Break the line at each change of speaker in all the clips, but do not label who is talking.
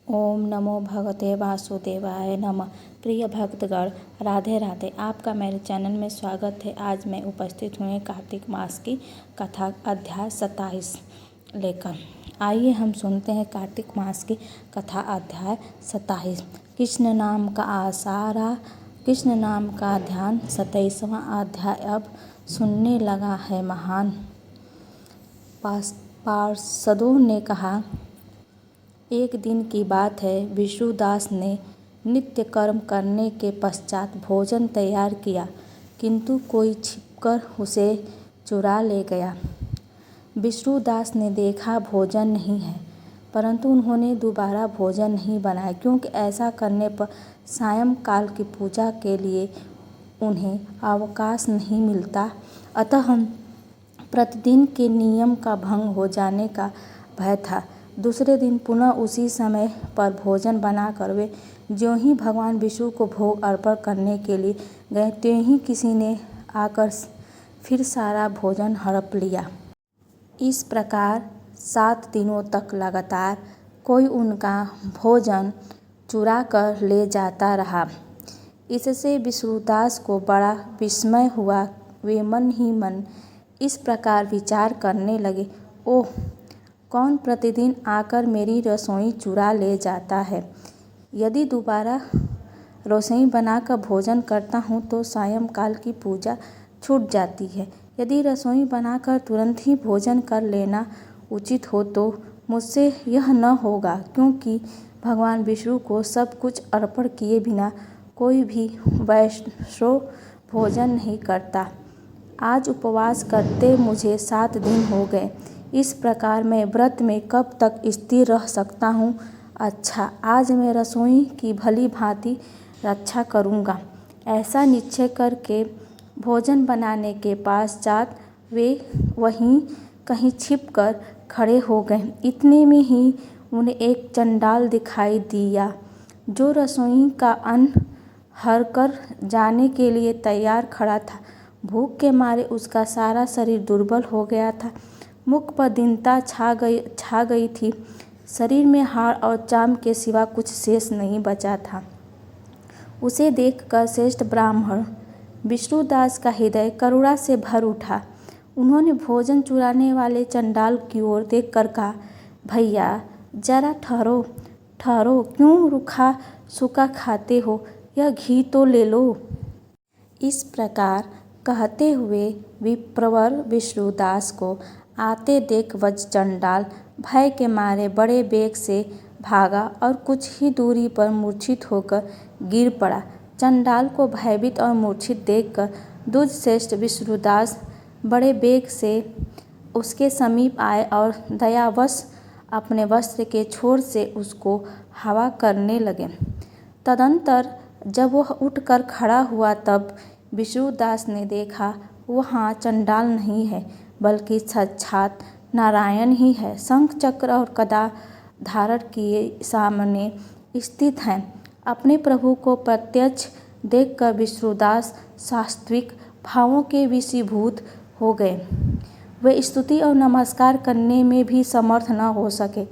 ओम नमो भगवते वासुदेवाय नमः। प्रिय भक्तगण, राधे राधे। आपका मेरे चैनल में स्वागत है। आज मैं उपस्थित हुई कार्तिक मास की कथा अध्याय 27 लेकर। आइए हम सुनते हैं कार्तिक मास की कथा अध्याय 27। कृष्ण नाम का आसारा, कृष्ण नाम का ध्यान। 27वां अध्याय अब सुनने लगा है महान। पार्षदों ने कहा, एक दिन की बात है, विष्णुदास ने नित्य कर्म करने के पश्चात भोजन तैयार किया, किंतु कोई छिपकर उसे चुरा ले गया। विष्णुदास ने देखा भोजन नहीं है, परंतु उन्होंने दोबारा भोजन नहीं बनाया, क्योंकि ऐसा करने पर सायंकाल की पूजा के लिए उन्हें अवकाश नहीं मिलता। अतः प्रतिदिन के नियम का भंग हो जाने का भय था। दूसरे दिन पुनः उसी समय पर भोजन बनाकर वे ज्यों ही भगवान विष्णु को भोग अर्पण करने के लिए गए, त्यों ही किसी ने आकर फिर सारा भोजन हड़प लिया। इस प्रकार 7 दिनों तक लगातार कोई उनका भोजन चुरा कर ले जाता रहा। इससे विष्णुदास को बड़ा विस्मय हुआ। वे मन ही मन इस प्रकार विचार करने लगे, ओह, कौन प्रतिदिन आकर मेरी रसोई चुरा ले जाता है। यदि दोबारा रसोई बनाकर भोजन करता हूँ तो सायंकाल की पूजा छूट जाती है। यदि रसोई बनाकर तुरंत ही भोजन कर लेना उचित हो तो मुझसे यह न होगा, क्योंकि भगवान विष्णु को सब कुछ अर्पण किए बिना कोई भी वैष्णव भोजन नहीं करता। आज उपवास करते मुझे 7 दिन हो गए। इस प्रकार मैं व्रत में कब तक स्थिर रह सकता हूँ। अच्छा, आज मैं रसोई की भली भांति रक्षा करूँगा। ऐसा निश्चय करके भोजन बनाने के पश्चात वे वहीं कहीं छिपकर खड़े हो गए। इतने में ही उन्हें एक चंडाल दिखाई दिया, जो रसोई का अन्न हरकर जाने के लिए तैयार खड़ा था। भूख के मारे उसका सारा शरीर दुर्बल हो गया था। मुख पर दीनता छा गई थी। शरीर में हाड़ और चाम के सिवा कुछ शेष नहीं बचा था। उसे देखकर श्रेष्ठ ब्राह्मण विष्णुदास का हृदय करुणा से भर उठा। उन्होंने भोजन चुराने वाले चंडाल की ओर देखकर कहा, भैया, जरा ठहरो ठहरो, क्यों रूखा सूखा खाते हो, यह घी तो ले लो। इस प्रकार कहते हुए विप्रवर विष्णुदास को आते देख वह चंडाल भय के मारे बड़े वेग से भागा और कुछ ही दूरी पर मूर्छित होकर गिर पड़ा। चंडाल को भयभीत और मूर्छित देखकर द्विज श्रेष्ठ विष्णुदास बड़े वेग से उसके समीप आए और दयावश अपने वस्त्र के छोर से उसको हवा करने लगे। तदंतर जब वह उठकर खड़ा हुआ तब विष्णुदास ने देखा वहाँ चंडाल नहीं है, बल्कि साक्षात नारायण ही है। शंख चक्र और गदा धारण किए सामने स्थित हैं। अपने प्रभु को प्रत्यक्ष देखकर विष्णुदास सात्विक भावों के वशीभूत हो गए। वे स्तुति और नमस्कार करने में भी समर्थ न हो सके।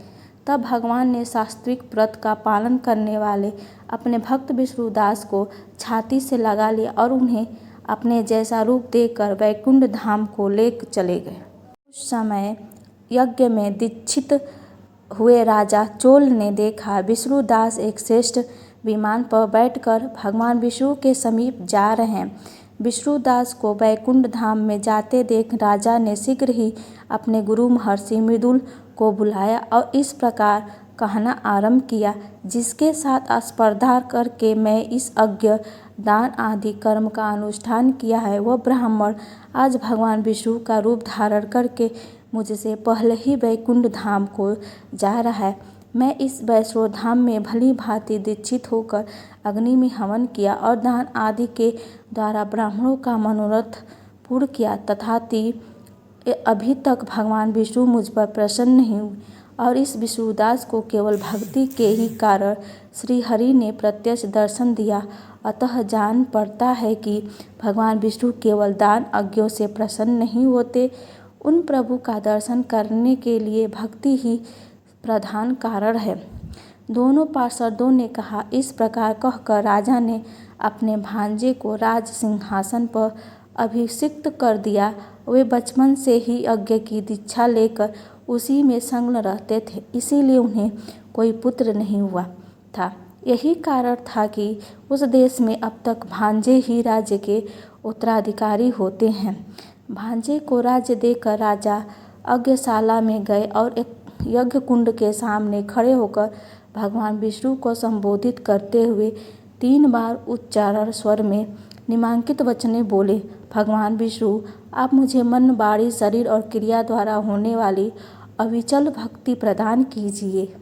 तब भगवान ने सात्विक व्रत का पालन करने वाले अपने भक्त विष्णुदास को छाती से लगा लिया और उन्हें अपने जैसा रूप देकर वैकुंठ धाम को ले चले गए। उस समय यज्ञ में दीक्षित हुए राजा चोल ने देखा विष्णुदास एक श्रेष्ठ विमान पर बैठकर भगवान विष्णु के समीप जा रहे हैं। विष्णुदास को वैकुंठ धाम में जाते देख राजा ने शीघ्र ही अपने गुरु महर्षि मृदुल को बुलाया और इस प्रकार कहना आरंभ किया, जिसके साथ स्पर्धा करके मैं इस यज्ञ दान आदि कर्म का अनुष्ठान किया है, वह ब्राह्मण आज भगवान विष्णु का रूप धारण करके मुझसे पहले ही वैकुंठ धाम को जा रहा है। मैं इस वैष्णव धाम में भली भांति दीक्षित होकर अग्नि में हवन किया और दान आदि के द्वारा ब्राह्मणों का मनोरथ पूर्ण किया, तथापि अभी तक भगवान विष्णु मुझ पर प्रसन्न नहीं हुए और इस विष्णुदास को केवल भक्ति के ही कारण श्री हरि ने प्रत्यक्ष दर्शन दिया। अतः जान पड़ता है कि भगवान विष्णु केवल दान यज्ञों से प्रसन्न नहीं होते। उन प्रभु का दर्शन करने के लिए भक्ति ही प्रधान कारण है। दोनों पार्षदों ने कहा। इस प्रकार कहकर राजा ने अपने भांजे को राज सिंहासन पर अभिषिक्त कर दिया। वे बचपन से ही यज्ञ की दीक्षा लेकर उसी में संलग्न रहते थे, इसीलिए उन्हें कोई पुत्र नहीं हुआ था। यही कारण था कि उस देश में अब तक भांजे ही राज्य के उत्तराधिकारी होते हैं। भांजे को राज्य देकर राजा यज्ञशाला में गए और एक यज्ञ कुंड के सामने खड़े होकर भगवान विष्णु को संबोधित करते हुए 3 बार उच्चारण स्वर में निम्नलिखित वचनें बोले। भगवान विष्णु, आप मुझे मन, वाणी, शरीर और क्रिया द्वारा होने वाली अविचल भक्ति प्रदान कीजिए।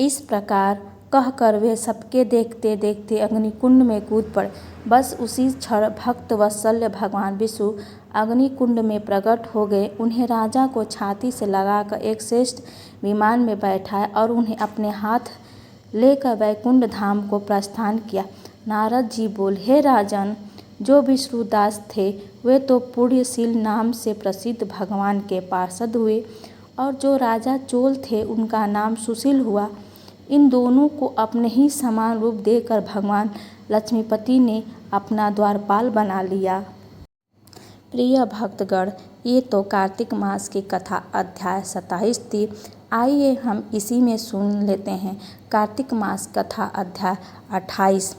इस प्रकार कहकर वे सबके देखते देखते अग्निकुंड में कूद पड़े। बस उसी क्षण भक्त वत्सल्य भगवान विष्णु अग्निकुंड में प्रकट हो गए। उन्हें राजा को छाती से लगाकर एक श्रेष्ठ विमान में बैठाया और उन्हें अपने हाथ लेकर वैकुंठ धाम को प्रस्थान किया। नारद जी बोले, हे राजन, जो विष्णुदास थे वे तो पुण्यशील नाम से प्रसिद्ध भगवान के पार्षद हुए और जो राजा चोल थे उनका नाम सुशील हुआ। इन दोनों को अपने ही समान रूप देकर भगवान लक्ष्मीपति ने अपना द्वारपाल बना लिया। प्रिय भक्तगण, ये तो कार्तिक मास की कथा अध्याय 27 थी। आइए हम इसी में सुन लेते हैं कार्तिक मास कथा अध्याय 28।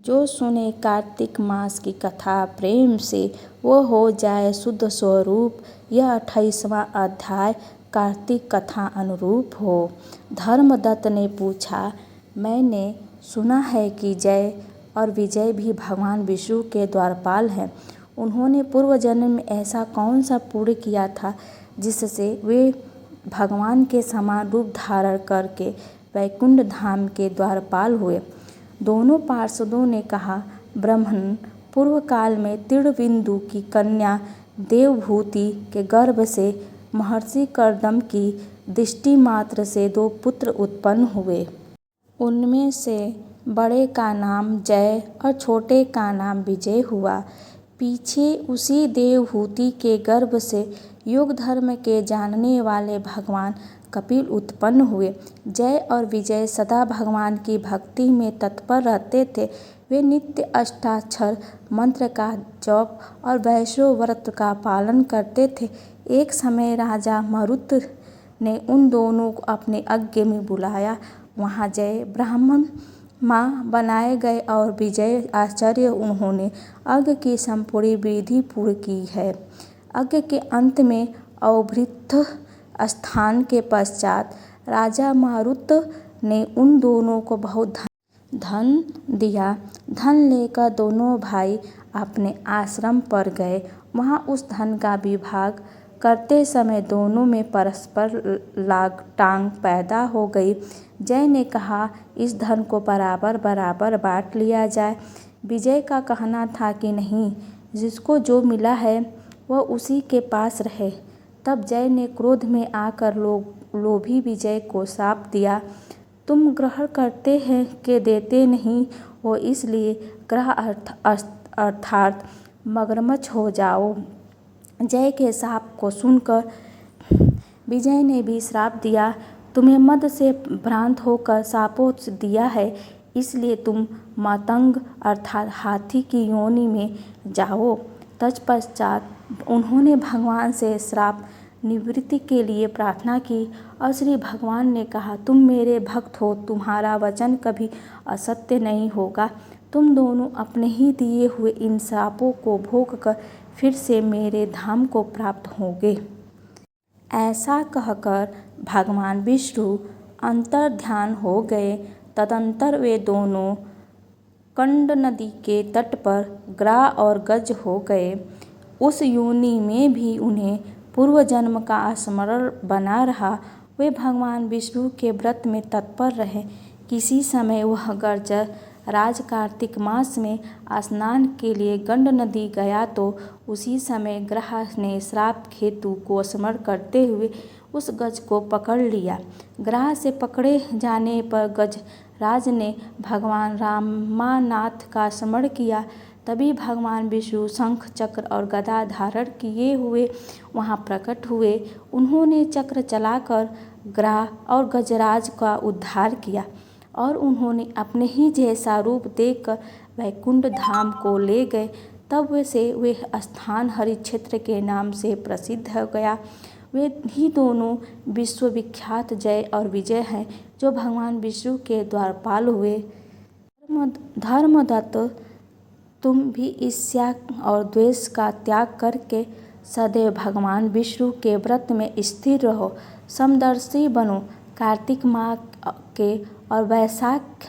जो सुने कार्तिक मास की कथा प्रेम से वो हो जाए शुद्ध स्वरूप। यह 28वां अध्याय कार्तिक कथा अनुरूप हो। धर्मदत्त ने पूछा, मैंने सुना है कि जय और विजय भी भगवान विष्णु के द्वारपाल हैं। उन्होंने पूर्व जन्म में ऐसा कौन सा पुण्य किया था जिससे वे भगवान के समान रूप धारण करके वैकुंठ धाम के द्वारपाल हुए। दोनों पार्षदों ने कहा, ब्रह्मन पूर्व काल में तीर्थबिंदु की कन्या देवभूति के गर्भ से महर्षि कर्दम की दृष्टि मात्र से 2 पुत्र उत्पन्न हुए। उनमें से बड़े का नाम जय और छोटे का नाम विजय हुआ। पीछे उसी देवहूति के गर्भ से योग धर्म के जानने वाले भगवान कपिल उत्पन्न हुए। जय और विजय सदा भगवान की भक्ति में तत्पर रहते थे। वे नित्य अष्टाक्षर मंत्र का जप और वैष्णव व्रत का पालन करते थे। एक समय राजा मरुत ने उन दोनों को अपने यज्ञ में बुलाया। वहाँ जय ब्राह्मण माँ बनाए गए और विजय आचार्य। उन्होंने यज्ञ की संपूर्ण विधि पूर्ण की है। यज्ञ के अंत में अवभृत स्थान के पश्चात राजा मारुत ने उन दोनों को बहुत धन दिया। धन लेकर दोनों भाई अपने आश्रम पर गए। वहाँ उस धन का विभाग करते समय दोनों में परस्पर लाग टांग पैदा हो गई। जय ने कहा, इस धन को बराबर बराबर बांट लिया जाए। विजय का कहना था कि नहीं, जिसको जो मिला है वह उसी के पास रहे। तब जय ने क्रोध में आकर लोभी विजय को शाप दिया, तुम ग्रहण करते हैं कि देते नहीं हो, इसलिए ग्रह अर्थात मगरमच्छ हो जाओ। जय के शाप को सुनकर विजय ने भी श्राप दिया, तुम्हें मद से भ्रांत होकर शापों दिया है, इसलिए तुम मतंग अर्थात हाथी की योनि में जाओ। तत्पश्चात उन्होंने भगवान से श्राप निवृत्ति के लिए प्रार्थना की और श्री भगवान ने कहा, तुम मेरे भक्त हो, तुम्हारा वचन कभी असत्य नहीं होगा। तुम दोनों अपने ही दिए हुए इन शापों को भोग कर फिर से मेरे धाम को प्राप्त होंगे। ऐसा कहकर भगवान विष्णु अंतर्ध्यान हो गए। तदंतर वे दोनों कंड नदी के तट पर ग्राह और गज हो गए। उस योनि में भी उन्हें पूर्व जन्म का स्मरण बना रहा। वे भगवान विष्णु के व्रत में तत्पर रहे। किसी समय वह गर्जर राज कार्तिक मास में स्नान के लिए गंड नदी गया तो उसी समय ग्रह ने श्राप हेतु को स्मरण करते हुए उस गज को पकड़ लिया। ग्रह से पकड़े जाने पर गजराज ने भगवान रामानाथ का स्मरण किया। तभी भगवान विष्णु शंख चक्र और गदा धारण किए हुए वहाँ प्रकट हुए। उन्होंने चक्र चलाकर ग्राह और गजराज का उद्धार किया और उन्होंने अपने ही जैसा रूप देकर वैकुंठ धाम को ले गए। तब से वे स्थान हरि क्षेत्र के नाम से प्रसिद्ध हो गया। वे ही दोनों विश्वविख्यात जय और विजय हैं जो भगवान विष्णु के द्वारपाल हुए। धर्मदत्त, तुम भी ईर्ष्या और द्वेष का त्याग करके सदैव भगवान विष्णु के व्रत में स्थिर रहो, समदर्शी बनो। कार्तिक माह के और वैशाख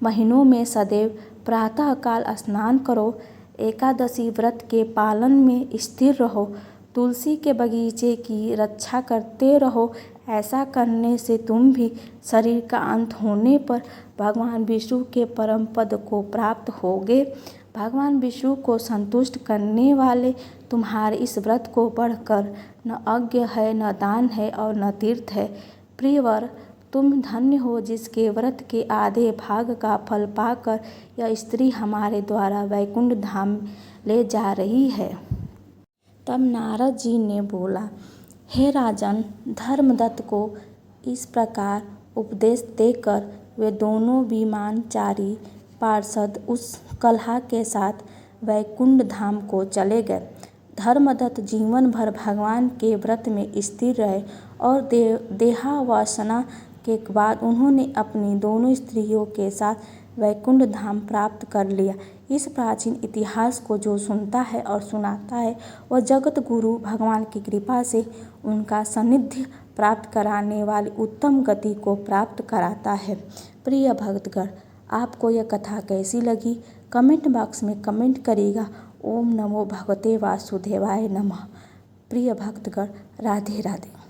महीनों में सदैव प्रातःकाल स्नान करो। एकादशी व्रत के पालन में स्थिर रहो। तुलसी के बगीचे की रक्षा करते रहो। ऐसा करने से तुम भी शरीर का अंत होने पर भगवान विष्णु के परम पद को प्राप्त होगे। भगवान विष्णु को संतुष्ट करने वाले तुम्हारे इस व्रत को बढ़कर न यज्ञ है, न दान है और न तीर्थ है। प्रियवर, तुम धन्य हो जिसके व्रत के आधे भाग का फल पाकर यह स्त्री हमारे द्वारा वैकुंठ धाम ले जा रही है। तब नारद जी ने बोला, हे राजन, धर्मदत्त को इस प्रकार उपदेश देकर वे दोनों विमानचारी पार्षद उस कलहा के साथ वैकुंठ धाम को चले गए। धर्मदत्त जीवन भर भगवान के व्रत में स्थिर रहे और देहावसान के बाद उन्होंने अपनी दोनों स्त्रियों के साथ वैकुंठ धाम प्राप्त कर लिया। इस प्राचीन इतिहास को जो सुनता है और सुनाता है वह जगत गुरु भगवान की कृपा से उनका सानिध्य प्राप्त कराने वाली उत्तम गति को प्राप्त कराता है। प्रिय भक्तगण, आपको यह कथा कैसी लगी कमेंट बॉक्स में कमेंट करिएगा। ओम नमो भगवते वासुदेवाय नमः। प्रिय भक्तगण, राधे राधे।